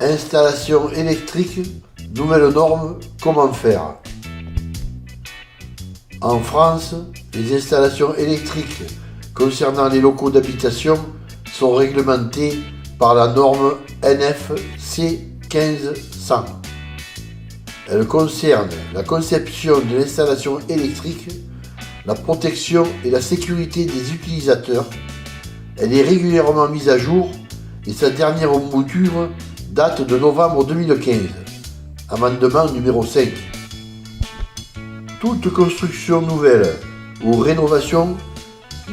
Installation électrique, nouvelle norme, comment faire? En France, les installations électriques concernant les locaux d'habitation sont réglementées par la norme NFC 1500. Elle concerne la conception de l'installation électrique, la protection et la sécurité des utilisateurs. Elle est régulièrement mise à jour et sa dernière mouture date de novembre 2015. Amendement numéro 5. Toute construction nouvelle ou rénovation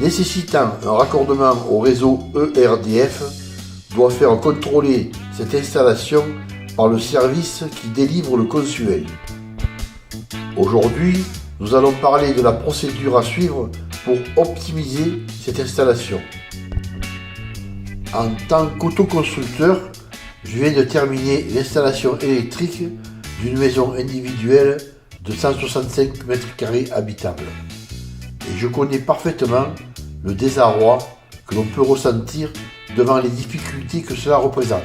nécessitant un raccordement au réseau ERDF doit faire contrôler cette installation par le service qui délivre le consuel. Aujourd'hui, nous allons parler de la procédure à suivre pour optimiser cette installation. En tant qu'autoconstructeur, je viens de terminer l'installation électrique d'une maison individuelle de 165 m² habitable. Et je connais parfaitement le désarroi que l'on peut ressentir devant les difficultés que cela représente.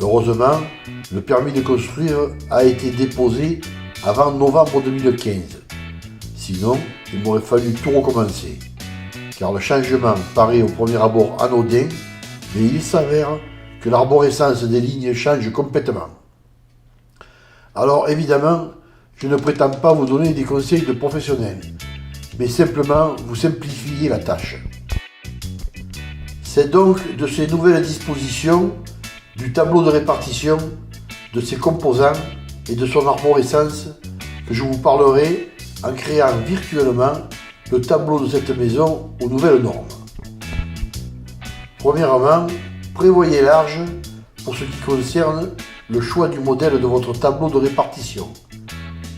Heureusement, le permis de construire a été déposé avant novembre 2015. Sinon, il m'aurait fallu tout recommencer. Car le changement paraît au premier abord anodin, mais il s'avère que l'arborescence des lignes change complètement. Alors évidemment, je ne prétends pas vous donner des conseils de professionnels, mais simplement vous simplifier la tâche. C'est donc de ces nouvelles dispositions, du tableau de répartition, de ses composants et de son arborescence que je vous parlerai en créant virtuellement le tableau de cette maison aux nouvelles normes. Premièrement, prévoyez large pour ce qui concerne le choix du modèle de votre tableau de répartition,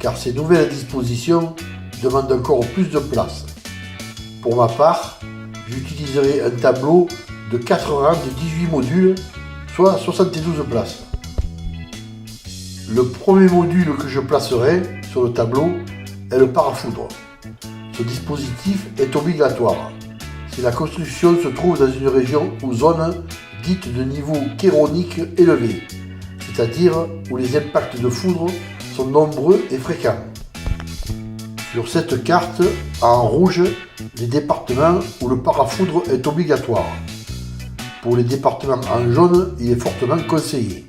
car ces nouvelles dispositions demandent encore plus de place. Pour ma part, j'utiliserai un tableau de 4 rangs de 18 modules, soit 72 places. Le premier module que je placerai sur le tableau est le parafoudre. Ce dispositif est obligatoire si la construction se trouve dans une région ou zone dite de niveau chéronique élevé, c'est-à-dire où les impacts de foudre sont nombreux et fréquents. Sur cette carte, en rouge, les départements où le parafoudre est obligatoire. Pour les départements en jaune, il est fortement conseillé.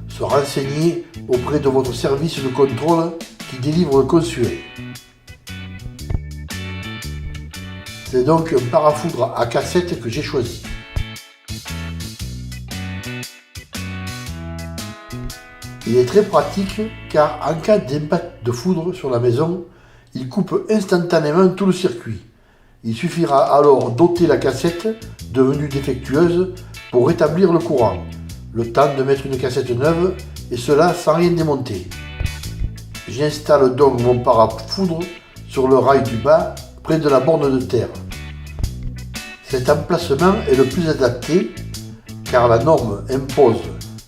Se renseigner auprès de votre service de contrôle qui délivre le consuel. C'est donc un parafoudre à cassette que j'ai choisi. Il est très pratique car en cas d'impact de foudre sur la maison, il coupe instantanément tout le circuit. Il suffira alors d'ôter la cassette devenue défectueuse pour rétablir le courant, le temps de mettre une cassette neuve et cela sans rien démonter. J'installe donc mon parafoudre sur le rail du bas près de la borne de terre. Cet emplacement est le plus adapté car la norme impose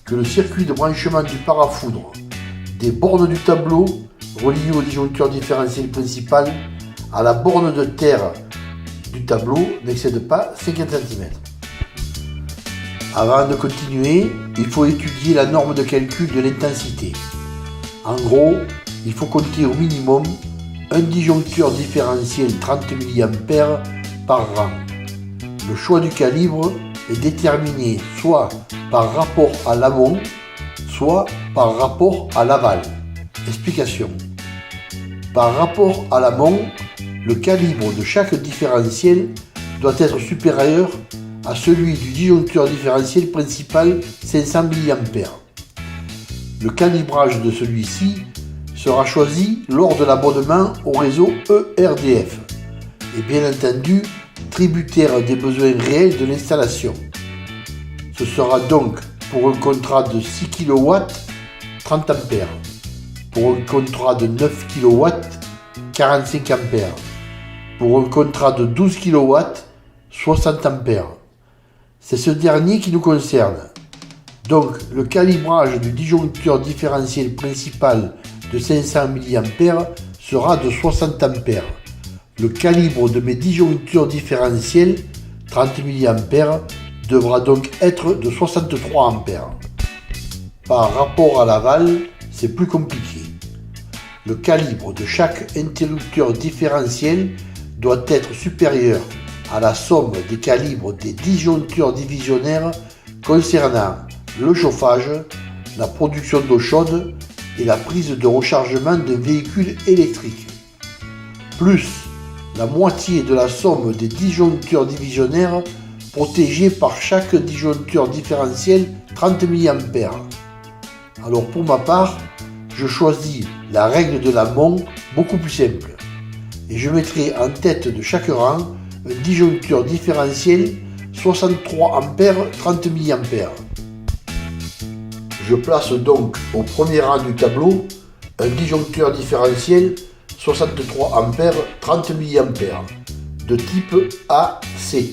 que le circuit de branchement du parafoudre des bornes du tableau reliées au disjoncteur différentiel principal à la borne de terre du tableau n'excède pas 50 cm. Avant de continuer, il faut étudier la norme de calcul de l'intensité. En gros, il faut compter au minimum un disjoncteur différentiel 30 mA par rang. Le choix du calibre est déterminé soit par rapport à l'amont, soit par rapport à l'aval. Explication. Par rapport à l'amont, le calibre de chaque différentiel doit être supérieur à celui du disjoncteur différentiel principal 500 mA. Le calibrage de celui-ci sera choisi lors de l'abonnement au réseau ERDF et bien entendu tributaire des besoins réels de l'installation. Ce sera donc pour un contrat de 6 kW 30 A, pour un contrat de 9 kW 45 A, pour un contrat de 12 kW 60 A. C'est ce dernier qui nous concerne. Donc le calibrage du disjoncteur différentiel principal de 500 mA sera de 60 A. Le calibre de mes disjoncteurs différentiels 30 mA devra donc être de 63 A. Par rapport à l'aval, c'est plus compliqué. Le calibre de chaque interrupteur différentiel doit être supérieur à la somme des calibres des disjoncteurs divisionnaires concernant le chauffage, la production d'eau chaude et la prise de rechargement d'un véhicule électrique, plus la moitié de la somme des disjoncteurs divisionnaires protégés par chaque disjoncteur différentiel 30 mA. Alors pour ma part, je choisis la règle de Lamont, beaucoup plus simple, et je mettrai en tête de chaque rang un disjoncteur différentiel 63 A 30 mA. Je place donc au premier rang du tableau un disjoncteur différentiel 63 A 30 mA de type AC.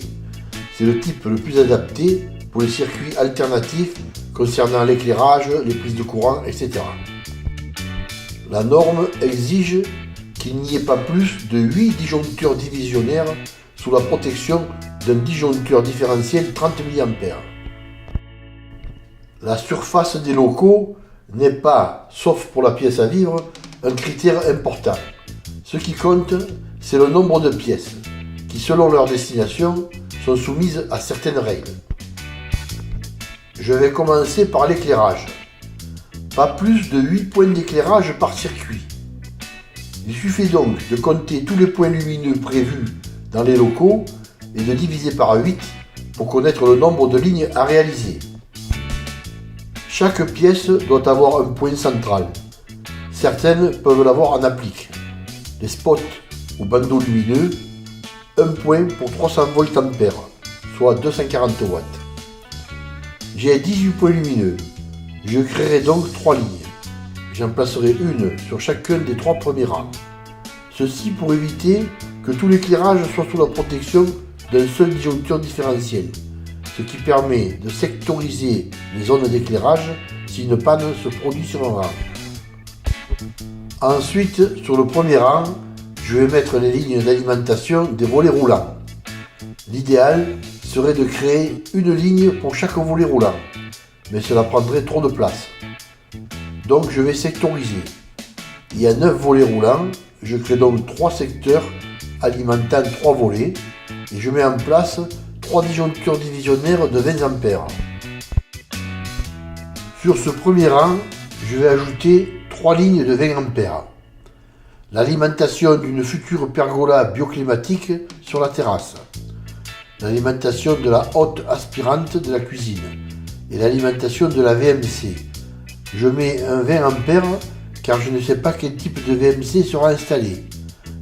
C'est le type le plus adapté pour les circuits alternatifs concernant l'éclairage, les prises de courant, etc. La norme exige qu'il n'y ait pas plus de 8 disjoncteurs divisionnaires sous la protection d'un disjoncteur différentiel 30 mA. La surface des locaux n'est pas, sauf pour la pièce à vivre, un critère important. Ce qui compte, c'est le nombre de pièces, qui selon leur destination, sont soumises à certaines règles. Je vais commencer par l'éclairage. Pas plus de 8 points d'éclairage par circuit. Il suffit donc de compter tous les points lumineux prévus dans les locaux et de diviser par 8 pour connaître le nombre de lignes à réaliser. Chaque pièce doit avoir un point central. Certaines peuvent l'avoir en applique. Les spots ou bandeaux lumineux, un point pour 300 volts ampères, soit 240 watts. J'ai 18 points lumineux. Je créerai donc 3 lignes. J'en placerai une sur chacun des 3 premiers rangs. Ceci pour éviter que tout l'éclairage soit sous la protection d'un seul disjoncteur différentiel, ce qui permet de sectoriser les zones d'éclairage si une panne se produit sur un rang. Ensuite, sur le premier rang, je vais mettre les lignes d'alimentation des volets roulants. L'idéal serait de créer une ligne pour chaque volet roulant, mais cela prendrait trop de place. Donc je vais sectoriser. Il y a 9 volets roulants, je crée donc 3 secteurs alimentant 3 volets et je mets en place 3 disjoncteurs divisionnaires de 20 ampères. Sur ce premier rang, je vais ajouter 3 lignes de 20 ampères. L'alimentation d'une future pergola bioclimatique sur la terrasse. L'alimentation de la hotte aspirante de la cuisine et l'alimentation de la VMC. Je mets un 20 ampères car je ne sais pas quel type de VMC sera installé.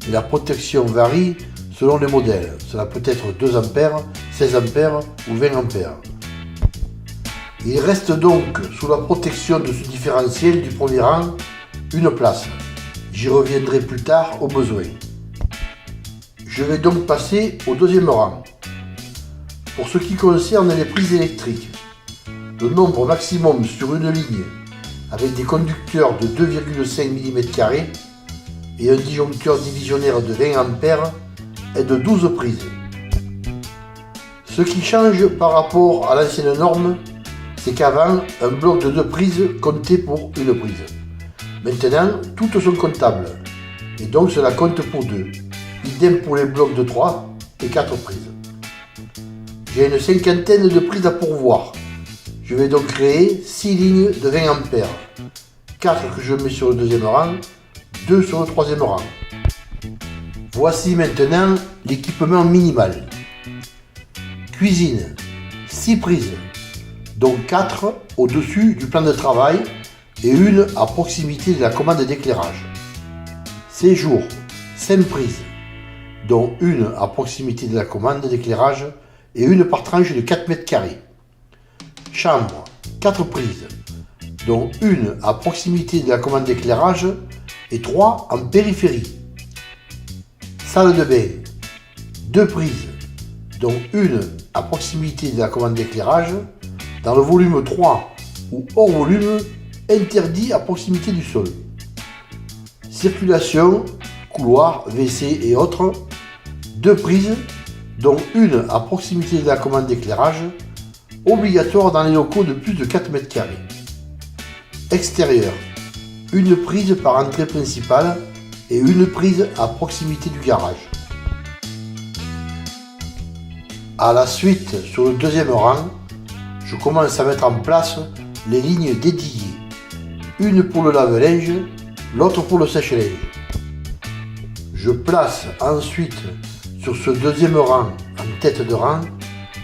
Et la protection varie selon les modèles. Cela peut être 2 ampères, 16 ampères ou 20 ampères. Il reste donc sous la protection de ce différentiel du premier rang une place. J'y reviendrai plus tard au besoin. Je vais donc passer au deuxième rang. Pour ce qui concerne les prises électriques, le nombre maximum sur une ligne avec des conducteurs de 2,5 mm² et un disjoncteur divisionnaire de 20 ampères est de 12 prises. Ce qui change par rapport à l'ancienne norme, c'est qu'avant, un bloc de 2 prises comptait pour une prise. Maintenant, toutes sont comptables, et donc cela compte pour 2. Idem pour les blocs de 3 et 4 prises. J'ai une cinquantaine de prises à pourvoir. Je vais donc créer 6 lignes de 20 ampères. 4 que je mets sur le deuxième rang, 2 sur le troisième rang. Voici maintenant l'équipement minimal. Cuisine, 6 prises, dont 4 au-dessus du plan de travail et une à proximité de la commande d'éclairage. Séjour, 5 prises, dont une à proximité de la commande d'éclairage et une par tranche de 4 m². Chambre, 4 prises, dont une à proximité de la commande d'éclairage et 3 en périphérie. Salle de bain, 2 prises, dont une à proximité de la commande d'éclairage, dans le volume 3 ou hors volume interdit à proximité du sol. Circulation, couloir, WC et autres, 2 prises, dont une à proximité de la commande d'éclairage, obligatoire dans les locaux de plus de 4 m². Extérieur. Une prise par entrée principale et une prise à proximité du garage. À la suite, sur le deuxième rang, je commence à mettre en place les lignes dédiées. Une pour le lave-linge, l'autre pour le sèche-linge. Je place ensuite sur ce deuxième rang, en tête de rang,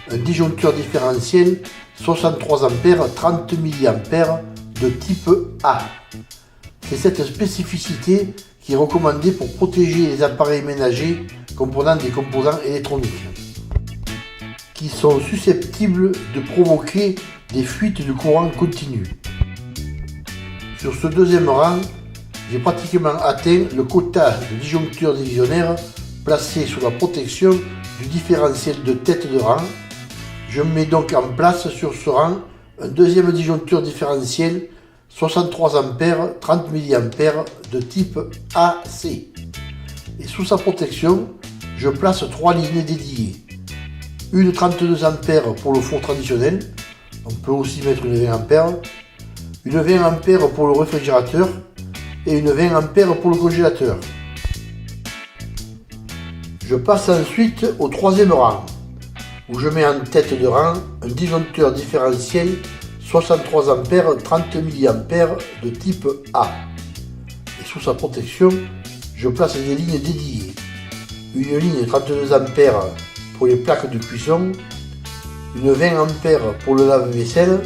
un disjoncteur différentiel 63 A 30 mA de type A. C'est cette spécificité qui est recommandée pour protéger les appareils ménagers comprenant des composants électroniques, qui sont susceptibles de provoquer des fuites de courant continu. Sur ce deuxième rang, j'ai pratiquement atteint le quota de disjoncteurs divisionnaires placés sous la protection du différentiel de tête de rang. Je mets donc en place sur ce rang un deuxième disjoncteur différentiel 63 A 30 mA de type AC. Et sous sa protection, je place 3 lignes dédiées. Une 32 A pour le four traditionnel, on peut aussi mettre une 20 A, une 20 A pour le réfrigérateur et une 20 A pour le congélateur. Je passe ensuite au troisième rang, où je mets en tête de rang un disjoncteur différentiel 63 A 30 mA de type A. Et sous sa protection, je place des lignes dédiées. Une ligne 32 A pour les plaques de cuisson, une 20 A pour le lave-vaisselle,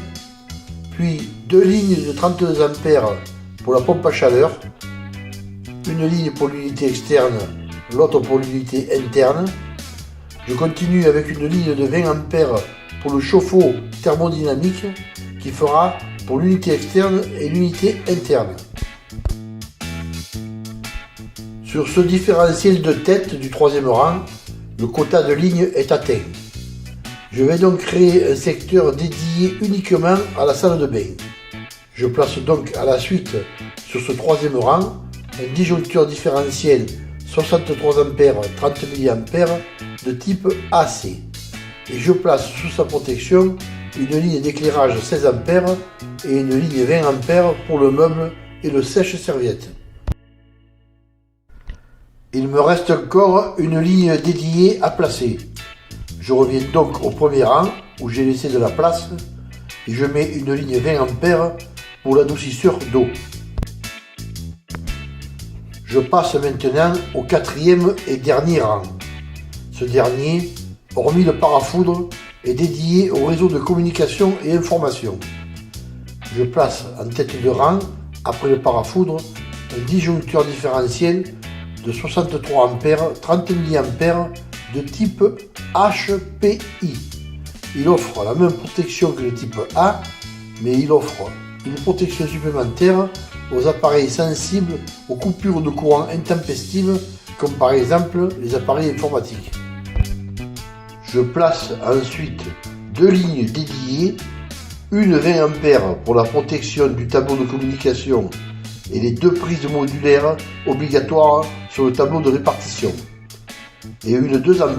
puis deux lignes de 32 A pour la pompe à chaleur, une ligne pour l'unité externe, l'autre pour l'unité interne. Je continue avec une ligne de 20 A pour le chauffe-eau thermodynamique qui fera pour l'unité externe et l'unité interne. Sur ce différentiel de tête du troisième rang, le quota de lignes est atteint. Je vais donc créer un secteur dédié uniquement à la salle de bain. Je place donc à la suite sur ce troisième rang un disjoncteur différentiel 63 A 30 mA de type AC. Et je place sous sa protection une ligne d'éclairage 16 A et une ligne 20 A pour le meuble et le sèche-serviette. Il me reste encore une ligne dédiée à placer. Je reviens donc au premier rang où j'ai laissé de la place et je mets une ligne 20 A pour l'adoucisseur d'eau. Je passe maintenant au quatrième et dernier rang. Ce dernier, hormis le parafoudre, est dédié au réseau de communication et information. Je place en tête de rang, après le parafoudre, un disjoncteur différentiel de 63 A 30 mA de type HPI. Il offre la même protection que le type A, mais il offre une protection supplémentaire aux appareils sensibles aux coupures de courant intempestives, comme par exemple les appareils informatiques. Je place ensuite deux lignes dédiées, une 20 A pour la protection du tableau de communication et les deux prises modulaires obligatoires sur le tableau de répartition, et une 2 A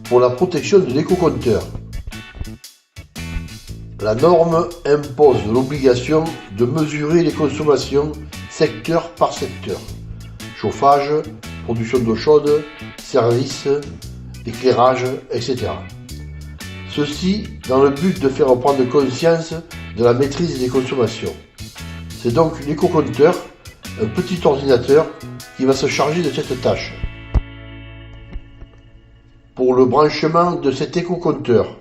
pour la protection de l'éco-compteur. La norme impose l'obligation de mesurer les consommations secteur par secteur: chauffage, production d'eau chaude, service, éclairage, etc. Ceci dans le but de faire prendre conscience de la maîtrise des consommations. C'est donc l'éco-compteur, un petit ordinateur, qui va se charger de cette tâche. Pour le branchement de cet éco-compteur,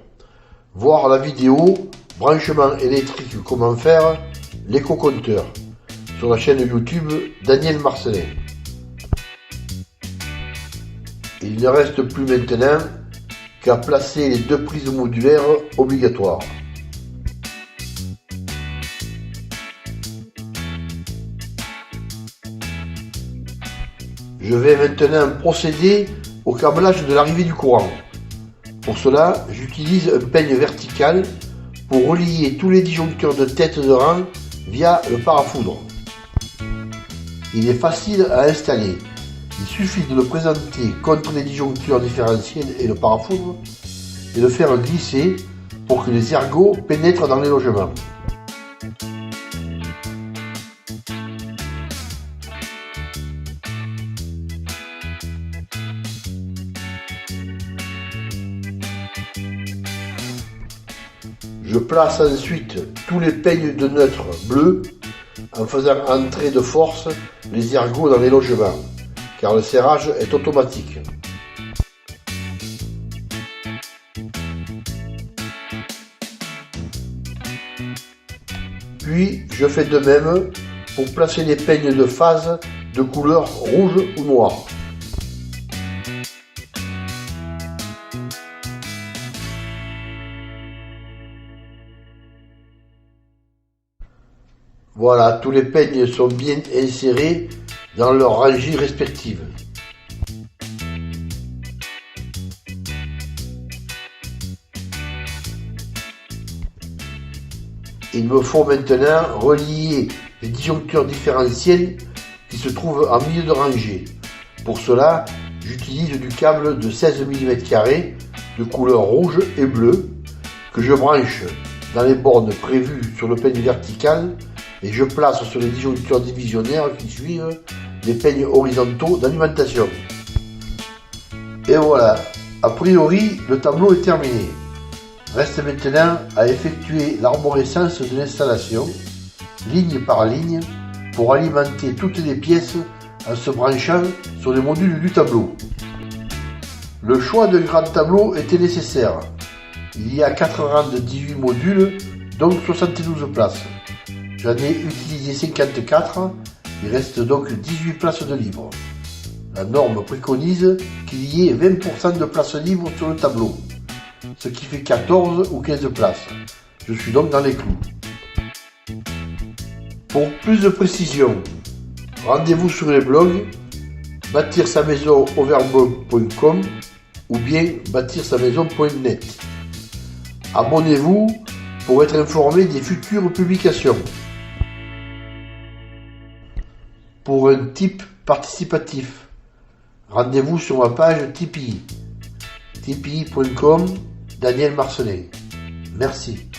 voir la vidéo branchement électrique comment faire l'éco-compteur sur la chaîne YouTube Daniel Marcelin. Il ne reste plus maintenant qu'à placer les deux prises modulaires obligatoires. Je vais maintenant procéder au câblage de l'arrivée du courant. Pour cela, j'utilise un peigne vertical pour relier tous les disjoncteurs de tête de rang via le parafoudre. Il est facile à installer. Il suffit de le présenter contre les disjoncteurs différentiels et le parafoudre et de faire glisser pour que les ergots pénètrent dans les logements. Je place ensuite tous les peignes de neutre bleu en faisant entrer de force les ergots dans les logements, car le serrage est automatique. Puis je fais de même pour placer les peignes de phase de couleur rouge ou noir. Voilà, tous les peignes sont bien insérés dans leurs rangées respectives. Il me faut maintenant relier les disjoncteurs différentiels qui se trouvent en milieu de rangée. Pour cela, j'utilise du câble de 16 mm de couleur rouge et bleue que je branche dans les bornes prévues sur le peigne vertical et je place sur les disjoncteurs divisionnaires qui suivent les peignes horizontaux d'alimentation. Et voilà, a priori le tableau est terminé. Reste maintenant à effectuer l'arborescence de l'installation, ligne par ligne, pour alimenter toutes les pièces en se branchant sur les modules du tableau. Le choix d'un grand tableau était nécessaire. Il y a 4 rangs de 18 modules, donc 72 places. J'en ai utilisé 54, il reste donc 18 places de libre. La norme préconise qu'il y ait 20% de places libres sur le tableau, ce qui fait 14 ou 15 places. Je suis donc dans les clous. Pour plus de précision, rendez-vous sur les blogs bâtir-sa-maison-au-verbe.com ou bien bâtir-sa-maison.net. Abonnez-vous pour être informé des futures publications. Pour un tip participatif, rendez-vous sur ma page Tipeee, tipeee.com, Daniel Marcelin. Merci.